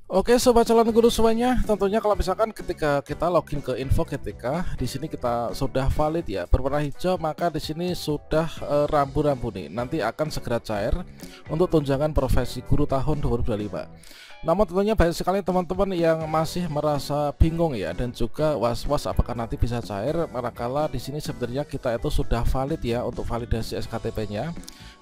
Oke, sobat calon guru semuanya, tentunya kalau misalkan ketika kita login ke info GTK, di sini kita sudah valid ya, berwarna hijau, maka di sini sudah rambu-rambu nih. Nanti akan segera cair untuk tunjangan profesi guru tahun 2025. Namun tentunya banyak sekali teman-teman yang masih merasa bingung ya, dan juga was-was apakah nanti bisa cair, manakala di sini sebenarnya kita itu sudah valid ya untuk validasi SKTP-nya.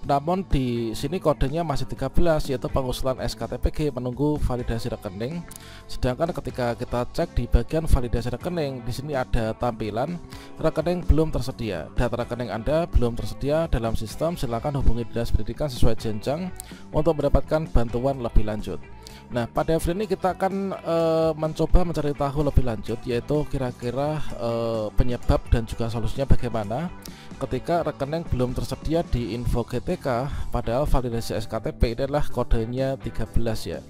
Namun di sini kodenya masih 13, yaitu pengusulan SKTPG menunggu validasi rekening. Sedangkan ketika kita cek di bagian validasi rekening, di sini ada tampilan rekening belum tersedia. Data rekening Anda belum tersedia dalam sistem, silakan hubungi Dinas Pendidikan sesuai jenjang untuk mendapatkan bantuan lebih lanjut. Nah, pada video ini kita akan mencoba mencari tahu lebih lanjut, yaitu kira-kira penyebab dan juga solusinya bagaimana ketika rekening belum tersedia di info GTK, padahal validasi SKTP ini adalah kodenya 13 ya.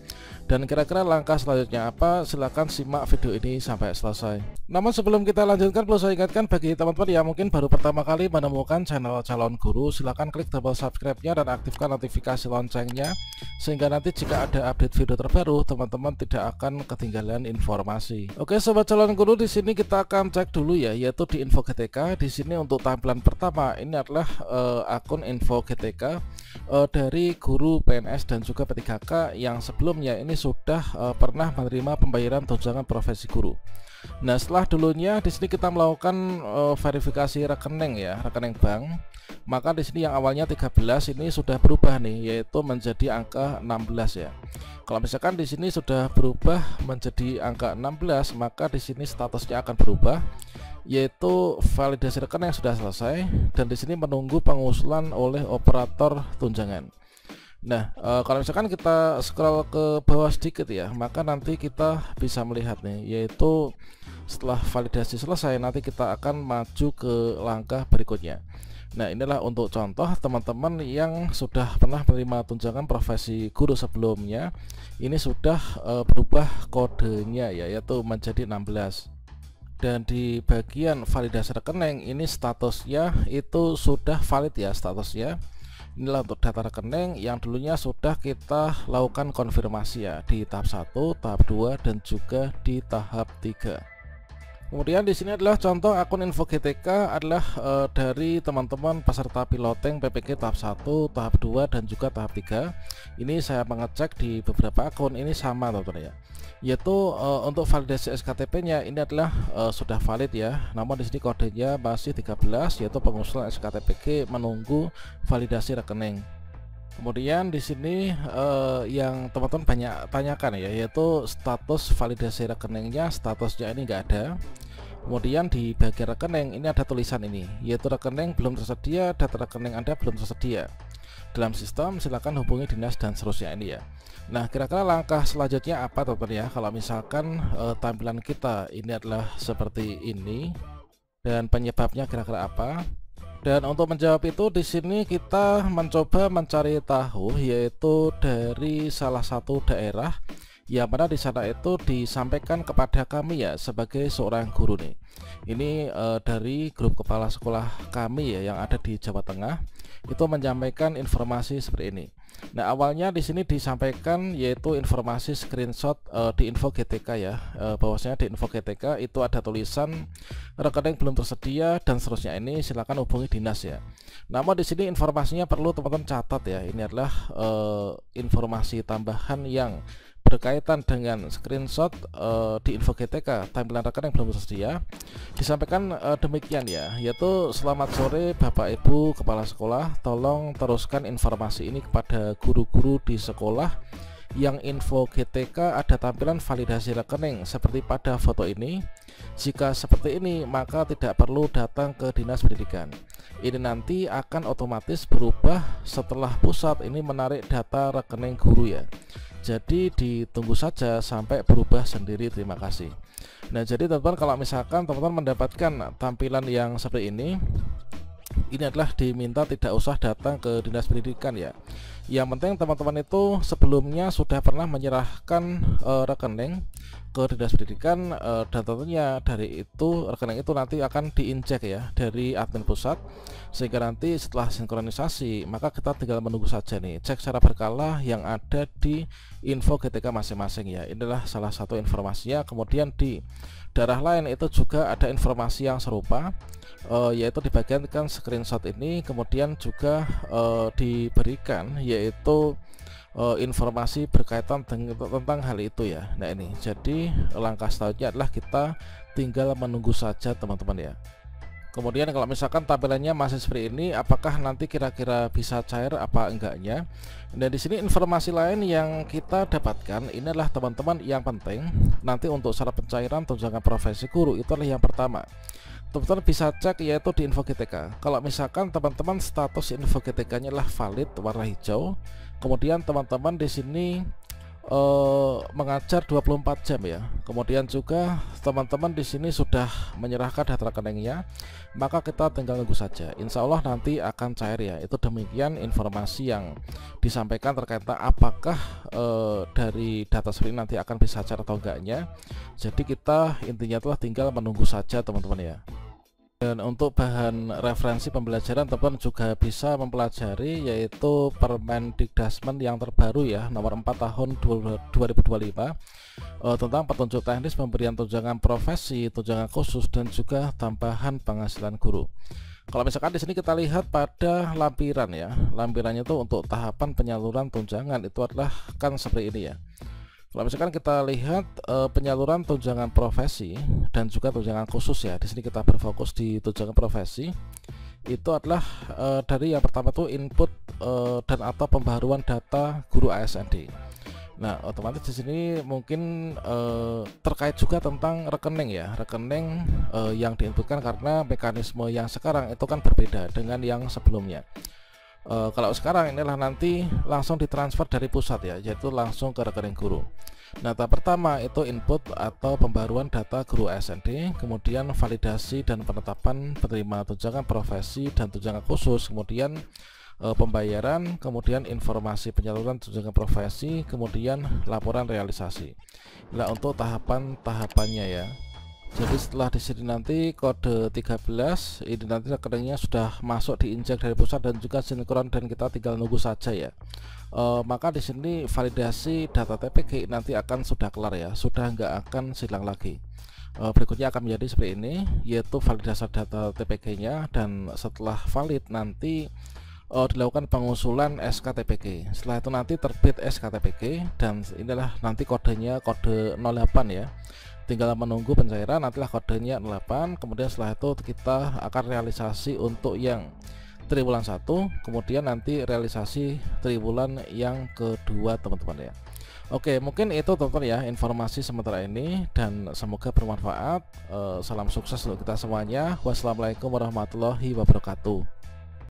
Dan kira-kira langkah selanjutnya apa? Silahkan simak video ini sampai selesai. Namun sebelum kita lanjutkan, perlu saya ingatkan bagi teman-teman yang mungkin baru pertama kali menemukan channel calon guru, silahkan klik tombol subscribe-nya dan aktifkan notifikasi loncengnya, sehingga nanti jika ada update video terbaru, teman-teman tidak akan ketinggalan informasi. Oke, sobat calon guru, di sini kita akan cek dulu ya, yaitu di info GTK. Di sini untuk tampilan pertama ini adalah akun info GTK dari guru PNS dan juga P3K yang sebelumnya ini sudah pernah menerima pembayaran tunjangan profesi guru. Nah, setelah dulunya di sini kita melakukan verifikasi rekening ya, rekening bank. Maka di sini yang awalnya 13 ini sudah berubah nih, yaitu menjadi angka 16 ya. Kalau misalkan di sini sudah berubah menjadi angka 16, maka di sini statusnya akan berubah, yaitu validasi rekening sudah selesai dan di sini menunggu pengusulan oleh operator tunjangan. Nah, kalau misalkan kita scroll ke bawah sedikit ya, maka nanti kita bisa melihat nih, yaitu setelah validasi selesai nanti kita akan maju ke langkah berikutnya. Nah, inilah untuk contoh teman-teman yang sudah pernah menerima tunjangan profesi guru sebelumnya. Ini sudah berubah kodenya ya, yaitu menjadi 16. Dan di bagian validasi rekening ini statusnya itu sudah valid ya statusnya. Inilah untuk data rekening yang dulunya sudah kita lakukan konfirmasi ya di tahap 1, tahap 2 dan juga di tahap 3. Kemudian di sini adalah contoh akun info GTK adalah dari teman-teman peserta piloting PPG tahap 1, tahap 2 dan juga tahap 3. Ini saya mengecek di beberapa akun ini sama teman-teman ya. Yaitu untuk validasi SKTP-nya ini adalah sudah valid ya. Namun di sini kodenya masih 13, yaitu pengusulan SKTPG menunggu validasi rekening. Kemudian di sini yang teman-teman banyak tanyakan ya, yaitu status validasi rekeningnya, statusnya ini enggak ada. Kemudian di bagian rekening ini ada tulisan ini, yaitu rekening belum tersedia, data rekening Anda belum tersedia dalam sistem, silakan hubungi dinas dan seterusnya ini ya. Nah, kira-kira langkah selanjutnya apa teman-teman ya, kalau misalkan tampilan kita ini adalah seperti ini dan penyebabnya kira-kira apa. Dan untuk menjawab itu di sini kita mencoba mencari tahu, yaitu dari salah satu daerah yang mana di sana itu disampaikan kepada kami ya sebagai seorang guru nih. Ini dari grup kepala sekolah kami ya yang ada di Jawa Tengah, itu menyampaikan informasi seperti ini. Nah, awalnya di sini disampaikan yaitu informasi screenshot di info GTK ya, bahwasanya di info GTK itu ada tulisan rekening belum tersedia dan seterusnya, ini silakan hubungi dinas ya. Namun di sini informasinya perlu teman-teman catat ya, ini adalah informasi tambahan yang berkaitan dengan screenshot di info GTK tampilan rekening belum tersedia. Disampaikan demikian ya, yaitu selamat sore Bapak Ibu Kepala Sekolah, tolong teruskan informasi ini kepada guru-guru di sekolah yang info GTK ada tampilan validasi rekening seperti pada foto ini. Jika seperti ini maka tidak perlu datang ke dinas pendidikan. Ini nanti akan otomatis berubah setelah pusat ini menarik data rekening guru ya. Jadi ditunggu saja sampai berubah sendiri, terima kasih. Nah, jadi teman-teman kalau misalkan teman-teman mendapatkan tampilan yang seperti ini adalah diminta tidak usah datang ke dinas pendidikan ya. Yang penting teman-teman itu sebelumnya sudah pernah menyerahkan rekening ke Dinas Pendidikan, dan tentunya dari itu rekening itu nanti akan diinjek ya dari admin pusat, sehingga nanti setelah sinkronisasi maka kita tinggal menunggu saja nih, cek secara berkala yang ada di info GTK masing-masing ya. Inilah salah satu informasinya. Kemudian di daerah lain itu juga ada informasi yang serupa, yaitu dibagikan screenshot ini, kemudian juga diberikan yaitu informasi berkaitan tentang hal itu ya. Nah ini, jadi langkah selanjutnya adalah kita tinggal menunggu saja teman-teman ya. Kemudian kalau misalkan tampilannya masih seperti ini, apakah nanti kira-kira bisa cair apa enggaknya? Dan di sini informasi lain yang kita dapatkan ini adalah teman-teman yang penting nanti untuk syarat pencairan tunjangan profesi guru itu adalah yang pertama. Teman-teman bisa cek yaitu di info GTK. Kalau misalkan teman-teman status info GTK-nya adalah valid warna hijau, kemudian teman-teman di sini mengajar 24 jam ya. Kemudian juga teman-teman di sini sudah menyerahkan data rekeningnya, maka kita tinggal tunggu saja. Insya Allah nanti akan cair ya. Itu demikian informasi yang disampaikan terkait apakah dari data seperti ini nanti akan bisa cair atau enggaknya. Jadi kita intinya telah tinggal menunggu saja teman-teman ya. Dan untuk bahan referensi pembelajaran teman-teman juga bisa mempelajari yaitu Permendikdasmen yang terbaru ya, nomor 4 tahun 2025, tentang petunjuk teknis pemberian tunjangan profesi, tunjangan khusus, dan juga tambahan penghasilan guru. Kalau misalkan di sini kita lihat pada lampiran ya, lampirannya itu untuk tahapan penyaluran tunjangan itu adalah kan seperti ini ya. Kalau misalkan kita lihat penyaluran tunjangan profesi dan juga tunjangan khusus ya, di sini kita berfokus di tunjangan profesi. Itu adalah dari yang pertama itu input dan atau pembaharuan data guru ASND. Nah, otomatis di sini mungkin terkait juga tentang rekening ya, rekening yang diinputkan karena mekanisme yang sekarang itu kan berbeda dengan yang sebelumnya. Kalau sekarang inilah nanti langsung ditransfer dari pusat ya, yaitu langsung ke rekening guru. Nah, tahap pertama itu input atau pembaruan data guru ASND, kemudian validasi dan penetapan penerima tunjangan profesi dan tunjangan khusus, kemudian pembayaran, kemudian informasi penyaluran tunjangan profesi, kemudian laporan realisasi. Nah, untuk tahapannya ya. Jadi setelah di sini nanti kode 13 ini nanti rekeningnya sudah masuk diinjek dari pusat dan juga sinkron, dan kita tinggal nunggu saja ya. Maka di sini validasi data TPG nanti akan sudah kelar ya, sudah nggak akan silang lagi. Berikutnya akan menjadi seperti ini, yaitu validasi data TPG-nya, dan setelah valid nanti dilakukan pengusulan SKTPG. Setelah itu nanti terbit SKTPG, dan inilah nanti kodenya kode 08 ya. Tinggal menunggu pencairan, nantilah kodenya 08. Kemudian setelah itu kita akan realisasi untuk yang triwulan 1, kemudian nanti realisasi triwulan yang kedua teman-teman ya. Oke, mungkin itu teman-teman ya informasi sementara ini, dan semoga bermanfaat. Salam sukses untuk kita semuanya. Wassalamualaikum warahmatullahi wabarakatuh.